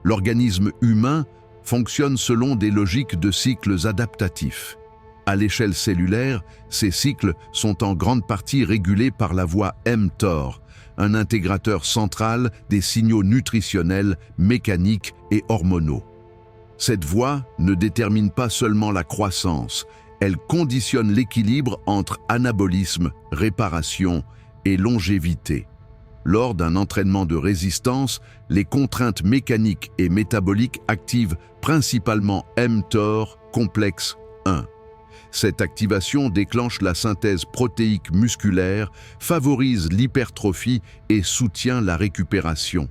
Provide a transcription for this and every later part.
L'organisme humain fonctionne selon des logiques de cycles adaptatifs. À l'échelle cellulaire, ces cycles sont en grande partie régulés par la voie mTOR, un intégrateur central des signaux nutritionnels, mécaniques et hormonaux. Cette voie ne détermine pas seulement la croissance, elle conditionne l'équilibre entre anabolisme, réparation et longévité. Lors d'un entraînement de résistance, les contraintes mécaniques et métaboliques activent principalement mTOR complexe 1. Cette activation déclenche la synthèse protéique musculaire, favorise l'hypertrophie et soutient la récupération.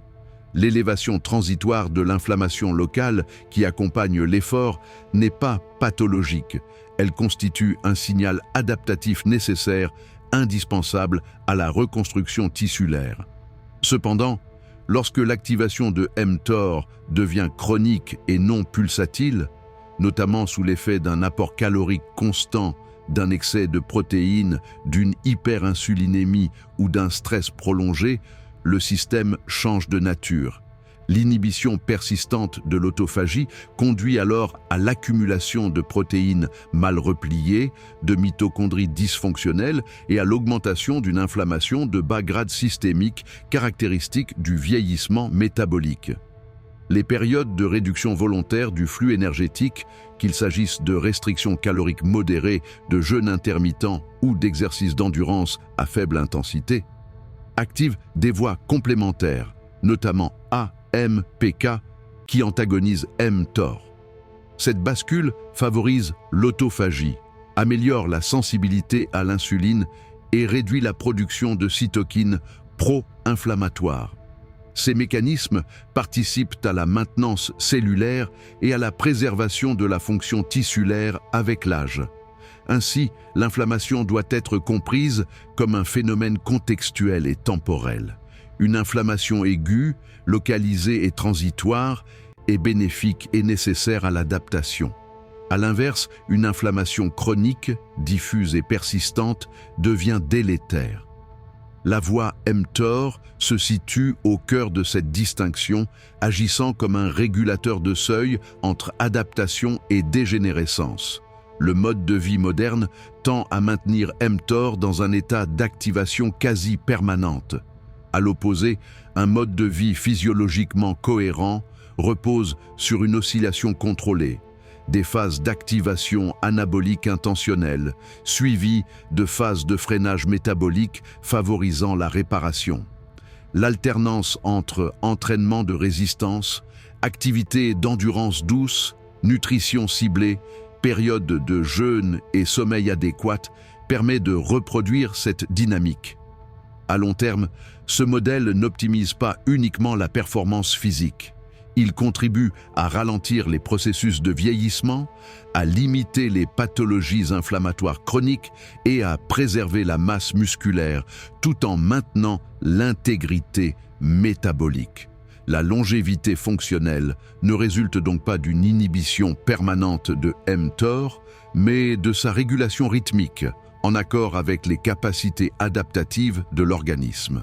L'élévation transitoire de l'inflammation locale qui accompagne l'effort n'est pas pathologique. Elle constitue un signal adaptatif nécessaire, indispensable à la reconstruction tissulaire. Cependant, lorsque l'activation de mTOR devient chronique et non pulsatile, notamment sous l'effet d'un apport calorique constant, d'un excès de protéines, d'une hyperinsulinémie ou d'un stress prolongé, le système change de nature. L'inhibition persistante de l'autophagie conduit alors à l'accumulation de protéines mal repliées, de mitochondries dysfonctionnelles et à l'augmentation d'une inflammation de bas grade systémique caractéristique du vieillissement métabolique. Les périodes de réduction volontaire du flux énergétique, qu'il s'agisse de restrictions caloriques modérées, de jeûne intermittent ou d'exercices d'endurance à faible intensité, activent des voies complémentaires, notamment AMPK, qui antagonise mTOR. Cette bascule favorise l'autophagie, améliore la sensibilité à l'insuline et réduit la production de cytokines pro-inflammatoires. Ces mécanismes participent à la maintenance cellulaire et à la préservation de la fonction tissulaire avec l'âge. Ainsi, l'inflammation doit être comprise comme un phénomène contextuel et temporel. Une inflammation aiguë, localisée et transitoire, est bénéfique et nécessaire à l'adaptation. À l'inverse, une inflammation chronique, diffuse et persistante devient délétère. La voie mTOR se situe au cœur de cette distinction, agissant comme un régulateur de seuil entre adaptation et dégénérescence. Le mode de vie moderne tend à maintenir mTOR dans un état d'activation quasi permanente. À l'opposé, un mode de vie physiologiquement cohérent repose sur une oscillation contrôlée, des phases d'activation anabolique intentionnelle, suivies de phases de freinage métabolique favorisant la réparation. L'alternance entre entraînement de résistance, activité d'endurance douce, nutrition ciblée, période de jeûne et sommeil adéquat permet de reproduire cette dynamique. À long terme, ce modèle n'optimise pas uniquement la performance physique. Il contribue à ralentir les processus de vieillissement, à limiter les pathologies inflammatoires chroniques et à préserver la masse musculaire, tout en maintenant l'intégrité métabolique. La longévité fonctionnelle ne résulte donc pas d'une inhibition permanente de mTOR, mais de sa régulation rythmique, en accord avec les capacités adaptatives de l'organisme.